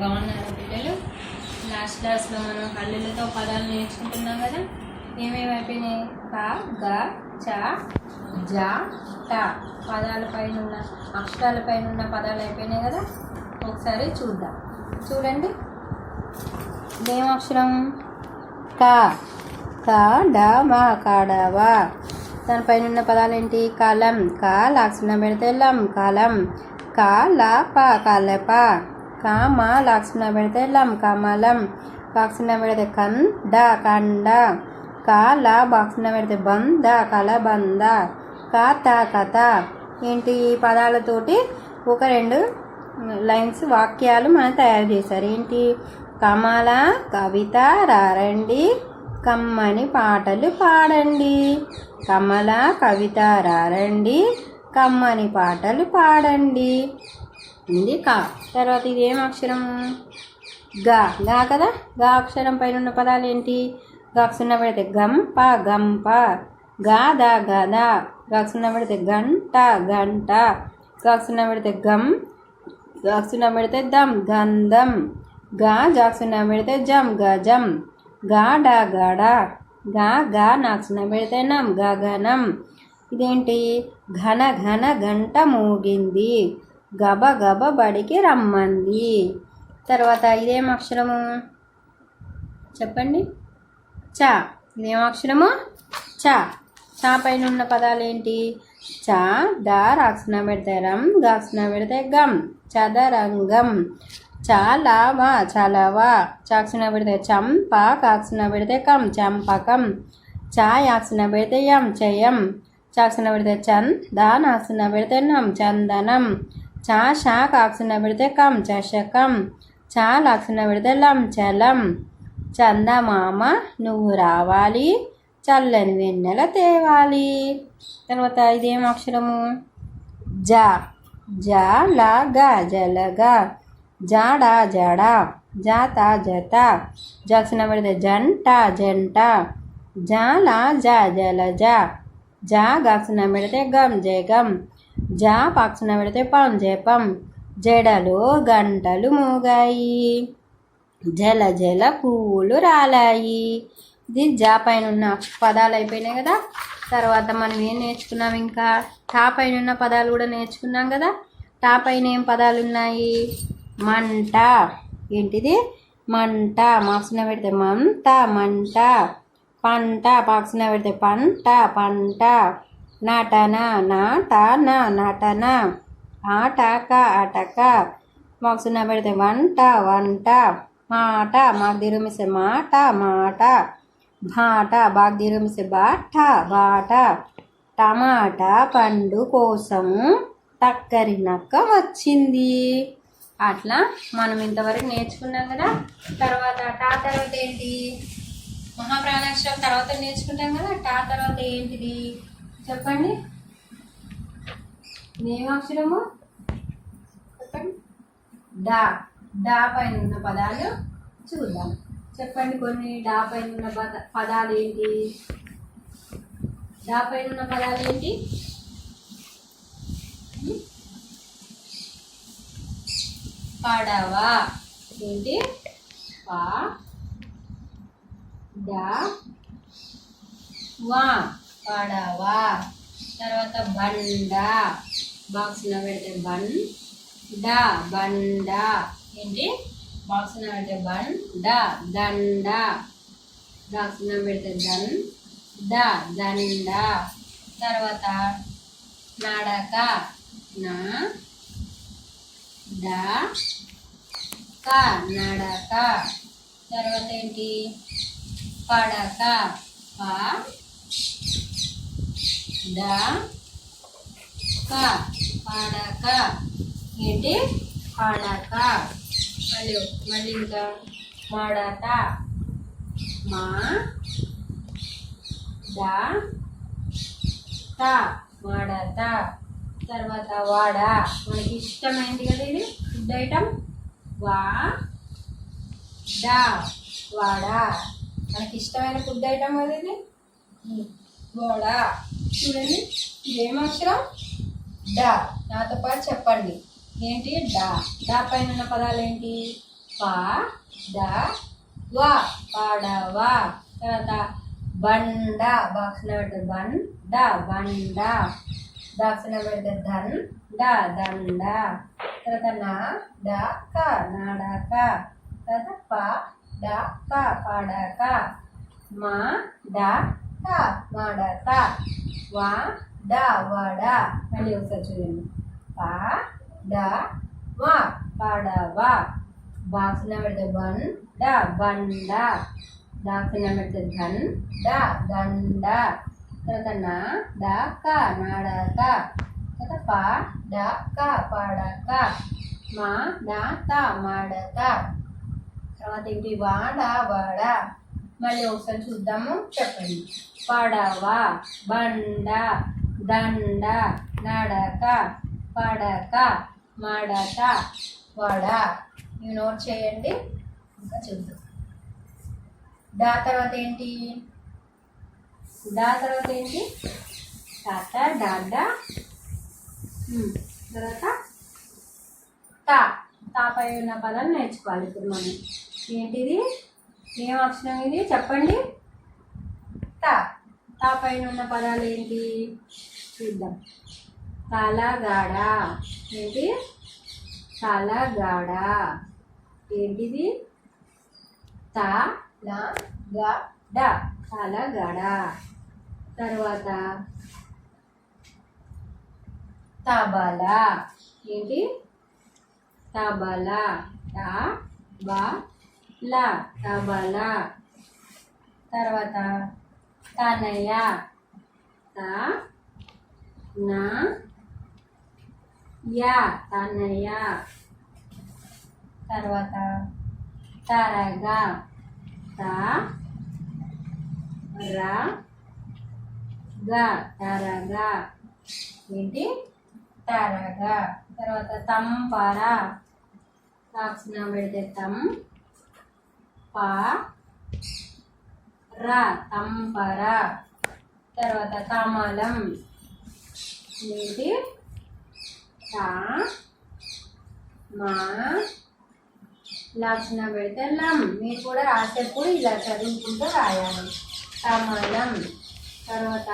బాగున్నారా పిల్లలు? లాస్ట్ క్లాస్లో మనం హల్లులతో పదాలు నేర్చుకుంటున్నాం కదా. ఏమేమి అయిపోయినాయి? క, గ, చ, జ, ట పదాలపైన ఉన్న అక్షరాలపైన ఉన్న పదాలు అయిపోయినాయి కదా. ఒకసారి చూద్దాం. చూడండి, ఇదేం అక్షరం? క. క డ మ కడవ. దానిపైన ఉన్న పదాలు ఏంటి? కలం. క లాక్షణ పెడితే లం కలం. క ల ప కలప. క మ లాక్షణ పెడితే లం కమలం. లాక్షణ పెడితే కన్ డ కండ. క ల బాక్షణ పెడితే బంద కలబంద. క త కథ. ఏంటి? ఈ పదాలతోటి ఒక రెండు లైన్స్ వాక్యాలు మనం తయారు చేశారు. ఏంటి? కమల కవిత రారండి, కమ్మని పాటలు పాడండి. కమల కవిత రారండి, కమ్మని పాటలు పాడండి. ఇది క. తర్వాత ఇది ఏం అక్షరము? గ. గా కదా. గా అక్షరం పైన ఉన్న పదాలు ఏంటి? గక్షణ పెడితే గంప గంప. గాద గద. గక్షణ పెడితే గంట గంట. గక్షణ పెడితే గం. గక్షణ పెడితే దం గంధం. గా జాక్షణ పెడితే జం గజం. గాడ గడ. గా గా నాక్షణ పెడితే నం గగనం. ఇదేంటి? ఘన ఘన గంట మోగింది, గబ గబ బడికి రమ్మంది. తర్వాత ఇదేం అక్షరము? చెప్పండి. చ. ఇదేం అక్షరము? చ. చ పైన ఉన్న పదాలు ఏంటి? చ ద రాక్షణ పెడితే రం, గాక్షణ పెడితే గం చదరంగం. చాలవ చలవ. చాక్షణ పెడితే చంప, కాక్షణ పెడితే కం చంపకం. చా యాక్షణ పెడితే యం చయం. చాక్షణ పెడితే చన్ ద నాక్షణ పెడితే నం చందనం. చా షా కాక్షణ పెడితే కం చషకం. చా లాక్షణ పెడితే లం చలం. చందమామ నువ్వు రావాలి, చల్లని వెన్నెల తేవాలి. తర్వాత ఇదేం అక్షరము? జ. జ ల గ జలగా. జాడ జడ. జాత జత. జాక్షణ పెడితే జంట జంట. జాల జ జలజ. జా గాక్షణ పెడితే గం జగం. జా పాక్షణ పెడితే పం జపం. జడలు గంటలు మోగాయి, జల జల పువ్వులు రాలాయి. ఇది జా పైన ఉన్న పదాలు అయిపోయినాయి కదా. తర్వాత మనం ఏం నేర్చుకున్నాం? ఇంకా టా పైన ఉన్న పదాలు కూడా నేర్చుకున్నాం కదా. టా పైన ఏం పదాలు ఉన్నాయి? మంట. ఏంటిది? మంట. మాక్షణ పెడితే మంట మంట. పంట. పాక్షణ పెడితే పంట పంట. నటన. నాటన నటన. ఆటక అటక. మాక్షణ పెడితే వంట వంట. మాట. మాకు దీర్ఘమిస్తే మాట మాట. బాట. బాగా దీర్ఘమిస్తే బాట బాట. టమాటా పండు కోసము టక్కరి నక్క వచ్చింది. అట్లా మనం ఇంతవరకు నేర్చుకున్నాం కదా. తర్వాత టా తర్వాత ఏంటి? మహాప్రాణాక్షరం తర్వాత నేర్చుకుంటాం కదా. టా తర్వాత ఏంటిది చెప్పండి? ఏం అక్షరము? చెప్పండి. డా. డా పైన ఉన్న పదాలు చూద్దాం. చెప్పండి కొన్ని. డా పైన ఉన్న పదాలు ఏంటి? డా పైన ఉన్న పదాలు ఏంటి? పడవ. ఏంటి? ప డ వా పడవ. తర్వాత బండ. బాక్స్లో పెడితే బన్ డ బండ. ఏంటి? బాక్స్లో పెడితే బన్ డ దండ. బాక్స్లో పెడితే దన్ ద దండ. తర్వాత నడక. నా డ క నడక. తర్వాత ఏంటి? పడక. ప డ క పడక. ఏంటి? పడక. మళ్ళీ ఇంకా మడత. మా డ త మడత. తర్వాత వడ. మనకి ఇష్టమైంది కదా ఇది ఫుడ్ ఐటమ్. వా డ వడ. మనకి ఇష్టమైన ఫుడ్ ఐటమ్ కదా ఇది వడ. చూడండి, ఇదేం అక్షరం? డ. నాతో పాటు చెప్పండి. ఏంటి? డా. డా పైన ఉన్న పదాలు ఏంటి? పా ద వా పాడవ. తర్వాత బండ బాక్స్లో పెడితే బండ బండ, బాక్స్లో పెడితే ధన్ డ దండ. తర్వాత నా డ క నాడక. తర్వాత ప డ క పాడక. మా డ క మాడక. వా డ వడ. మళ్ళీ ఒకసారి చూడండి. పా డ వా పాడవ, బాక్స్లో పెడితే బన్ డ బండ, బాక్స్లో పెడితే ధన్ డ దండ. తర్వాత నా డ క నాడక. తర్వాత ప డ క పాడక. మా డ క మాడక. తర్వాత ఏంటి వాడ వాడ. మళ్ళీ ఒకసారి చూద్దాము, చెప్పండి. పడవ బండ దండ నడక పడక మడక వడ. ఇవి నోట్ చేయండి. ఇంకా చూద్దాం. డా తర్వాత ఏంటి? డా తర్వాత ఏంటి? తాత డాడ. తర్వాత తా. తాపై ఉన్న పదాలు నేర్చుకోవాలి ఇప్పుడు మనం. ఏంటిది? ఏం అక్షరం ఇది చెప్పండి. తా. తాపైన ఉన్న పదాలు ఏంటి చూద్దాం. తలగాడ. ఏంటి? తలగాడ. ఏంటిది? తలగడ తలగడ. తర్వాత తబలా. ఏంటి? తబలా తబలా తబలా. తర్వాత తనయ తనయ తనయ. తర్వాత తరగ తరగ తరగ. ఏంటి? తరగ. తర్వాత తంపర. సాక్షణ పెడితే తం ప ర తంపర. తర్వాత కమలం. ఏంటి? తా మా లక్షణ పెడితే లం. మీరు కూడా రాసేప్పుడు ఇలా చదువుకుంటూ రాయాలి. కమలం. తర్వాత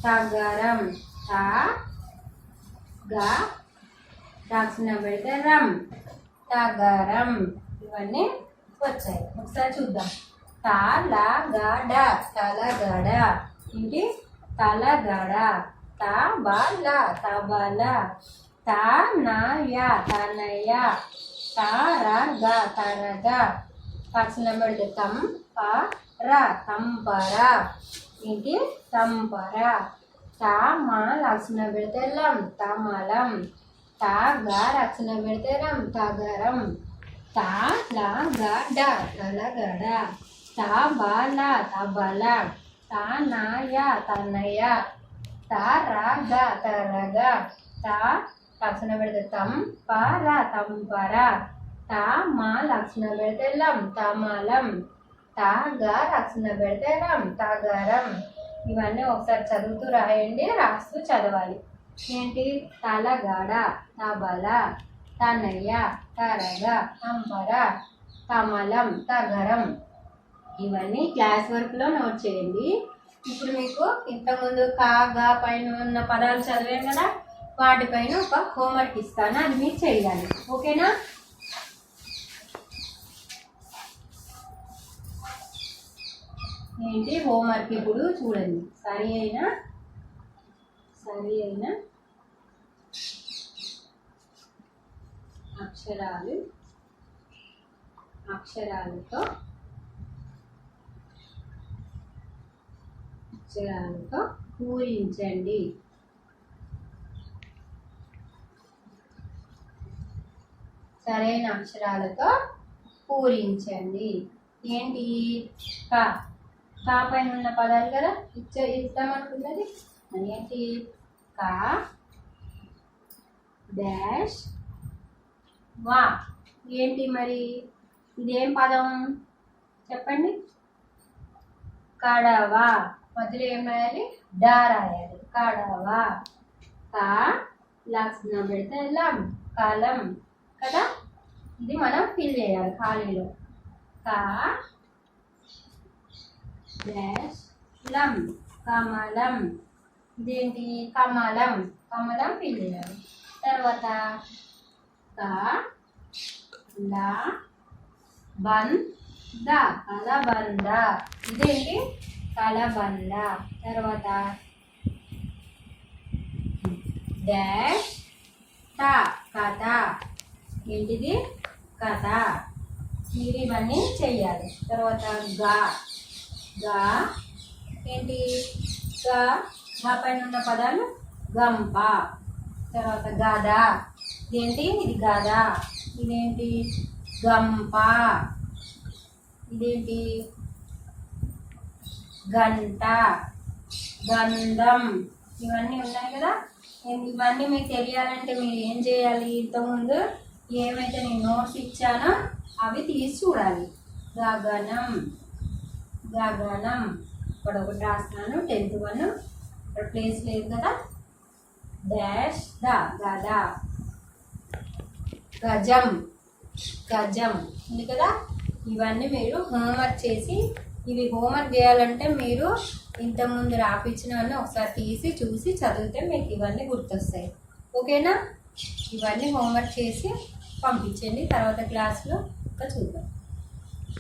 తగరం. తా గా లక్షణ పెడితే రం తగరం. ఇవన్నీ వచ్చాయి. ఒకసారి చూద్దాం. తలగడ తలగడ. ఏంటి? తలగడ. తబల తబల. తనయ తనయ. తరగ తరగ. పక్షుల పెడితే తం ప ర తంపర. ఏంటి? తంపర. తమ లక్షణ పెడితే లం తమలం. తగ లక్షణ పెడితే రం తగరం. తలగడ తలగడ. తబల తబల. తనయ తనయ. తరగ తరగ. త లక్షణ పెడితే తం ప ర తంపర. తమ లక్షణ పెడితే లం తమలం. తగ లక్షణ పెడితే రం తగరం. ఇవన్నీ ఒకసారి చదువుతూ రాయండి, రాస్తూ చదవాలి. ఏంటి? తలగడ తబల తనయ తరగ తంపర కమలం తగరం. ఇవన్నీ క్లాస్ వర్క్లో నోట్ చేయండి. ఇప్పుడు మీకు ఇంతకుముందు కా గా పైన ఉన్న పదాలు చదివాం కదా, వాటిపైన ఒక హోంవర్క్ ఇస్తాను, అది మీరు చేయాలి. ఓకేనా? ఏంటి హోంవర్క్? ఇప్పుడు చూడండి. సరి అయిన అక్షరాలతో పూరించండి. సరైన అక్షరాలతో పూరించండి. ఏంటి? కా. కా పైన ఉన్న పదాలు కదా ఇద్దామనుకున్నది. ఏంటి? కా డాష్ వా. ఏంటి మరి? ఇదేం పదం చెప్పండి? కడవ. మధ్యలో ఏం రాయాలి? డా రాయాలి. కడవ. కా లక్షణ పెడితే లం కలం కదా. ఇది మనం ఫిల్ చేయాలి ఖాళీలో. కా డాష్ లం కమలం. ఇదేంటి కమలం. కమలం ఫిల్ చేయాలి. తర్వాత క ల బంద కలబంద. ఇదేంటి కలబంద. తర్వాత డాష్ ట కథ. ఏంటిది కథ. మీరు ఇవన్నీ చెయ్యాలి. తర్వాత గా గా ఏంటి గా గా పైన ఉన్న పదాలు గంప. తర్వాత గద. ఇదేంటి ఇది గద. ఇదేంటి గంప. ఇదేంటి గంట గంధం. ఇవన్నీ ఉన్నాయి కదా. ఇవన్నీ మీకు తెలియాలంటే మీరు ఏం చేయాలి, ఇంతకుముందు ఏమైతే నేను నోట్స్ ఇచ్చానో అవి తీసి చూడాలి. గగనం గగనం. ఇక్కడ ఒకటి రాస్తున్నాను 10th 1. ఇక్కడ ప్లేస్ లేదు కదా. డాష్ ద గద. గజం గజం ఉంది కదా. ఇవన్నీ మీరు హోంవర్క్ చేసి, ఇవి హోంవర్క్ చేయాలంటే మీరు ఇంతకుముందు రాపించినవన్నీ ఒకసారి తీసి చూసి చదివితే మీకు ఇవన్నీ గుర్తొస్తాయి. ఓకేనా. ఇవన్నీ హోంవర్క్ చేసి పంపించండి. తర్వాత క్లాస్లో ఇంకా చూద్దాం.